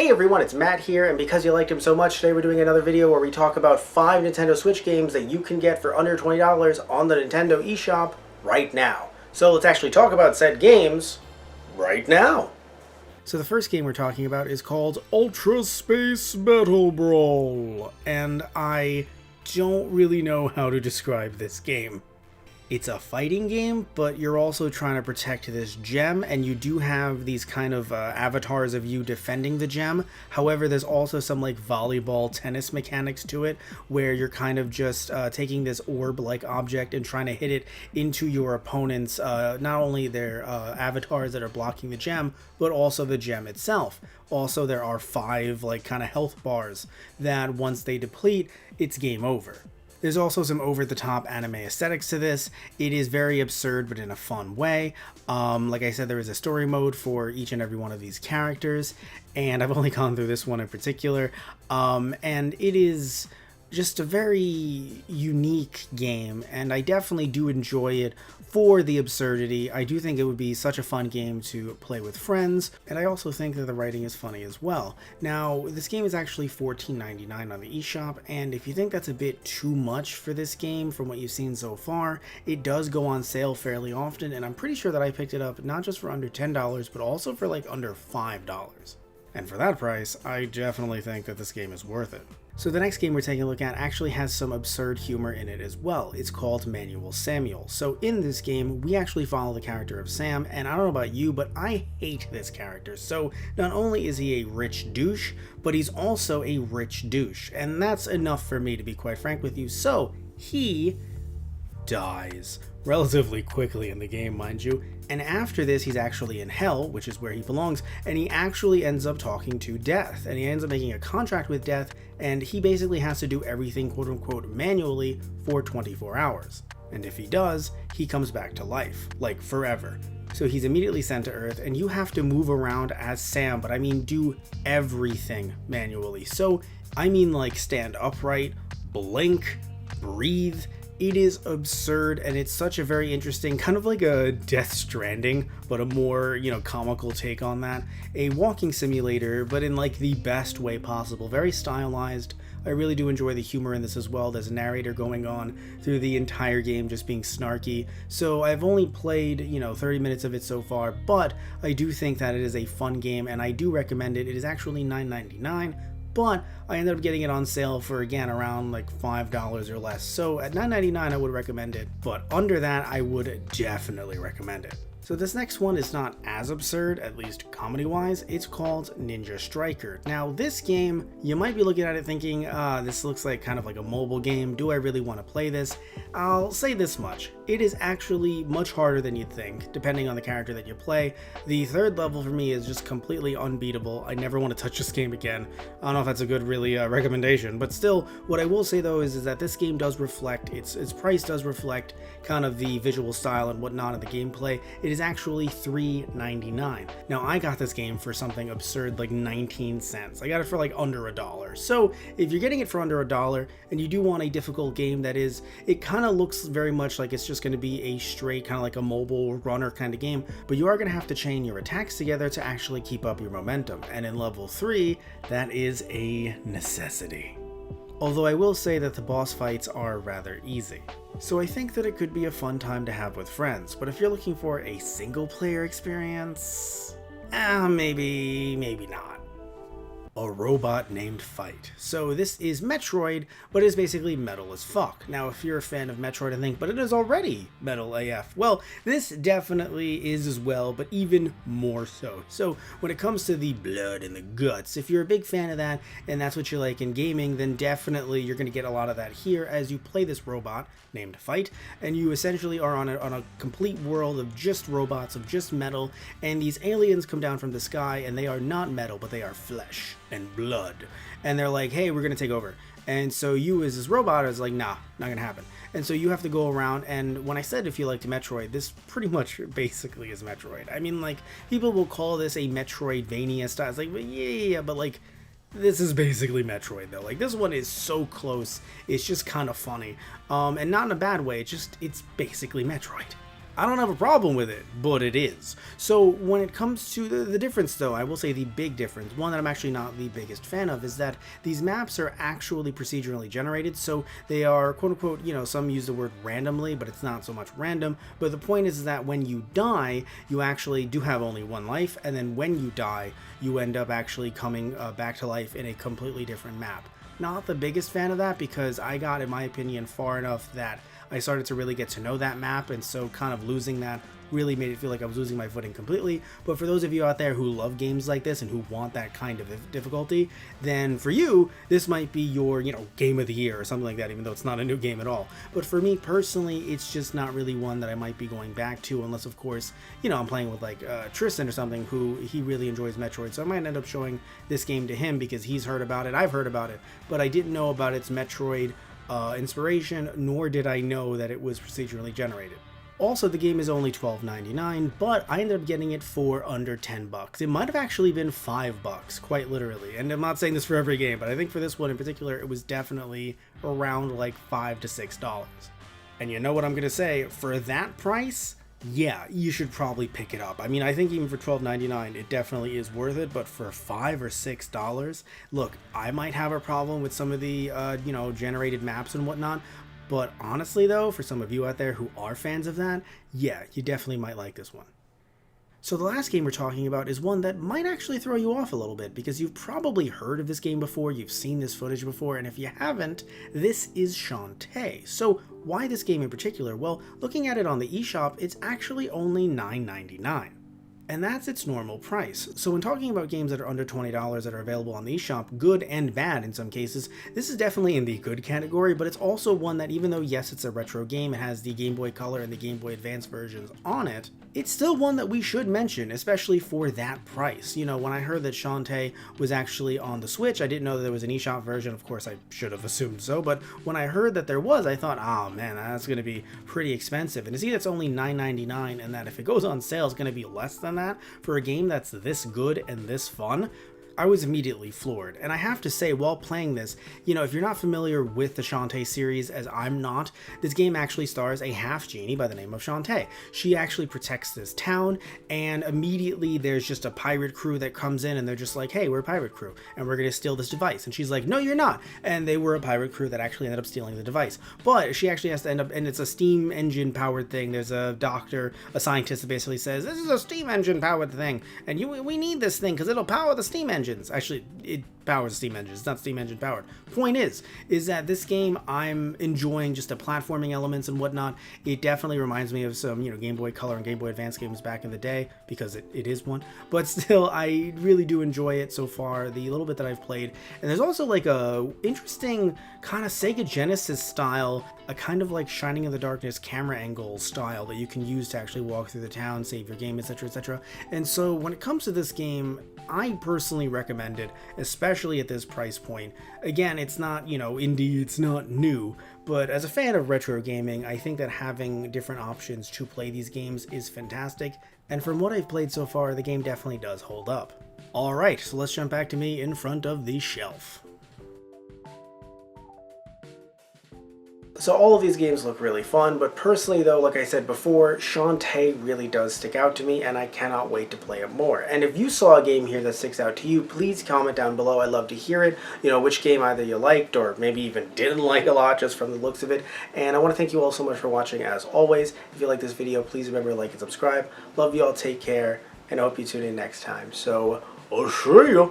Hey everyone, it's Matt here, and because you liked him so much, today we're doing another video where we talk about 5 Nintendo Switch games that you can get for under $20 on the Nintendo eShop right now. So let's actually talk about said games right now. So the first game we're talking about is called Ultra Space Battle Brawl, and I don't really know how to describe this game. It's a fighting game, but you're also trying to protect this gem, and you do have these kind of avatars of you defending the gem. However, there's also some like volleyball tennis mechanics to it, where you're kind of just taking this orb-like object and trying to hit it into your opponent's, not only their avatars that are blocking the gem, but also the gem itself. Also, there are 5 like kind of health bars that once they deplete, it's game over. There's also some over-the-top anime aesthetics to this. It is very absurd, but in a fun way. Like I said, there is a story mode for each and every one of these characters, and I've only gone through this one in particular. And it is just a very unique game, and I definitely do enjoy it for the absurdity. I do think it would be such a fun game to play with friends, and I also think that the writing is funny as well. Now, this game is actually $14.99 on the eShop, and if you think that's a bit too much for this game from what you've seen so far, it does go on sale fairly often, and I'm pretty sure that I picked it up not just for under $10, but also for like under $5. And for that price, I definitely think that this game is worth it. So the next game we're taking a look at actually has some absurd humor in it as well. It's called Manual Samuel. So in this game, we actually follow the character of Sam, and I don't know about you, but I hate this character. So not only is he a rich douche, but he's also a rich douche. And that's enough for me, to be quite frank with you. So he dies relatively quickly in the game, mind you, and after this he's actually in hell, which is where he belongs, and he actually ends up talking to Death, and he ends up making a contract with Death, and he basically has to do everything quote-unquote manually for 24 hours, and if he does, he comes back to life, like forever. So he's immediately sent to Earth, and you have to move around as Sam, but I mean do everything manually. So I mean like stand upright, blink, breathe. It is absurd, and it's such a very interesting, kind of like a Death Stranding, but a more, comical take on that. A walking simulator, but in like the best way possible. Very stylized. I really do enjoy the humor in this as well. There's a narrator going on through the entire game just being snarky. So I've only played, 30 minutes of it so far, but I do think that it is a fun game, and I do recommend it. It is actually $9.99. But I ended up getting it on sale for, again, around like $5 or less. So at $9.99 I would recommend it, but under that I would definitely recommend it. So this next one is not as absurd, at least comedy-wise. It's called Ninja Striker. Now this game, you might be looking at it thinking, this looks like kind of like a mobile game. Do I really want to play this? I'll say this much. It is actually much harder than you'd think, depending on the character that you play. The 3rd level for me is just completely unbeatable. I never want to touch this game again. I don't know if that's a good really recommendation, but still, what I will say though is that this game does reflect, its price does reflect kind of the visual style and whatnot of the gameplay. It is actually $3.99. Now I got this game for something absurd like 19 cents. I got it for like under $1. So if you're getting it for under $1 and you do want a difficult game that is, it kind of looks very much like it's just going to be a straight kind of like a mobile runner kind of game, but you are going to have to chain your attacks together to actually keep up your momentum. And in level 3, that is a necessity. Although I will say that the boss fights are rather easy. So I think that it could be a fun time to have with friends, but if you're looking for a single player experience, maybe not. A Robot Named Fight. So this is Metroid, but it's basically metal as fuck. Now if you're a fan of Metroid, I think, but it is already metal AF. Well, this definitely is as well, but even more so. So when it comes to the blood and the guts, if you're a big fan of that, and that's what you like in gaming, then definitely you're going to get a lot of that here as you play this robot named Fight, and you essentially are on a complete world of just robots, of just metal, and these aliens come down from the sky, and they are not metal, but they are flesh and blood, and they're like, hey, we're gonna take over. And so you as this robot is like, nah, not gonna happen. And so you have to go around, and when I said if you liked Metroid, this pretty much basically is Metroid. I mean, like, people will call this a Metroidvania style. It's like, yeah, but like, this is basically Metroid though. Like, this one is so close, it's just kind of funny. And not in a bad way, it's basically Metroid. I don't have a problem with it, but it is. So when it comes to the difference, though, I will say the big difference, one that I'm actually not the biggest fan of, is that these maps are actually procedurally generated. So they are, quote unquote, some use the word randomly, but it's not so much random. But the point is that when you die, you actually do have only one life. And then when you die, you end up actually coming back to life in a completely different map. Not the biggest fan of that, because I got, in my opinion, far enough that I started to really get to know that map, and so kind of losing that really made it feel like I was losing my footing completely. But for those of you out there who love games like this and who want that kind of difficulty, then for you, this might be your, game of the year or something like that, even though it's not a new game at all. But for me personally, it's just not really one that I might be going back to, unless of course, I'm playing with like Tristan or something, who he really enjoys Metroid, so I might end up showing this game to him because he's heard about it, I've heard about it, but I didn't know about its Metroid inspiration, nor did I know that it was procedurally generated. Also, the game is only $12.99, but I ended up getting it for under $10. It might have actually been $5, quite literally. And I'm not saying this for every game, but I think for this one in particular, it was definitely around like $5 to $6. And you know what I'm gonna say, for that price, yeah, you should probably pick it up. I mean, I think even for $12.99, it definitely is worth it, but for $5 or $6, look, I might have a problem with some of the, generated maps and whatnot, but honestly though, for some of you out there who are fans of that, yeah, you definitely might like this one. So the last game we're talking about is one that might actually throw you off a little bit, because you've probably heard of this game before, you've seen this footage before, and if you haven't, this is Shantae. So why this game in particular? Well, looking at it on the eShop, it's actually only $9.99. And that's its normal price. So when talking about games that are under $20 that are available on the eShop, good and bad in some cases, this is definitely in the good category, but it's also one that, even though yes, it's a retro game, it has the Game Boy Color and the Game Boy Advance versions on it, it's still one that we should mention, especially for that price. When I heard that Shantae was actually on the Switch, I didn't know that there was an eShop version. Of course, I should have assumed so, but when I heard that there was, I thought, oh man, that's going to be pretty expensive. And to see that's only $9.99, and that if it goes on sale, it's going to be less than that for a game that's this good and this fun, I was immediately floored. And I have to say, while playing this, if you're not familiar with the Shantae series, as I'm not, this game actually stars a half genie by the name of Shantae. She actually protects this town, and immediately there's just a pirate crew that comes in, and they're just like, hey, we're a pirate crew, and we're gonna steal this device. And she's like, no, you're not. And they were a pirate crew that actually ended up stealing the device. But she actually has to end up, and it's a steam engine powered thing. There's a doctor, a scientist that basically says, this is a steam engine powered thing, and we need this thing because it'll power the steam engines. Actually, it powers steam engines. It's not steam engine powered. Point is that this game, I'm enjoying just the platforming elements and whatnot. It definitely reminds me of some, Game Boy Color and Game Boy Advance games back in the day, because it is one. But still, I really do enjoy it so far, the little bit that I've played. And there's also like a interesting kind of Sega Genesis style, a kind of like Shining in the Darkness camera angle style that you can use to actually walk through the town, save your game, etc., etc. And so when it comes to this game, I personally recommend it, especially at this price point. Again, it's not, indie, it's not new, but as a fan of retro gaming, I think that having different options to play these games is fantastic, and from what I've played so far, the game definitely does hold up. Alright, so let's jump back to me in front of the shelf. So all of these games look really fun, but personally though, like I said before, Shantae really does stick out to me, and I cannot wait to play it more. And if you saw a game here that sticks out to you, please comment down below. I'd love to hear it. Which game either you liked or maybe even didn't like a lot just from the looks of it. And I want to thank you all so much for watching as always. If you like this video, please remember to like and subscribe. Love you all, take care, and I hope you tune in next time. So, I'll see ya!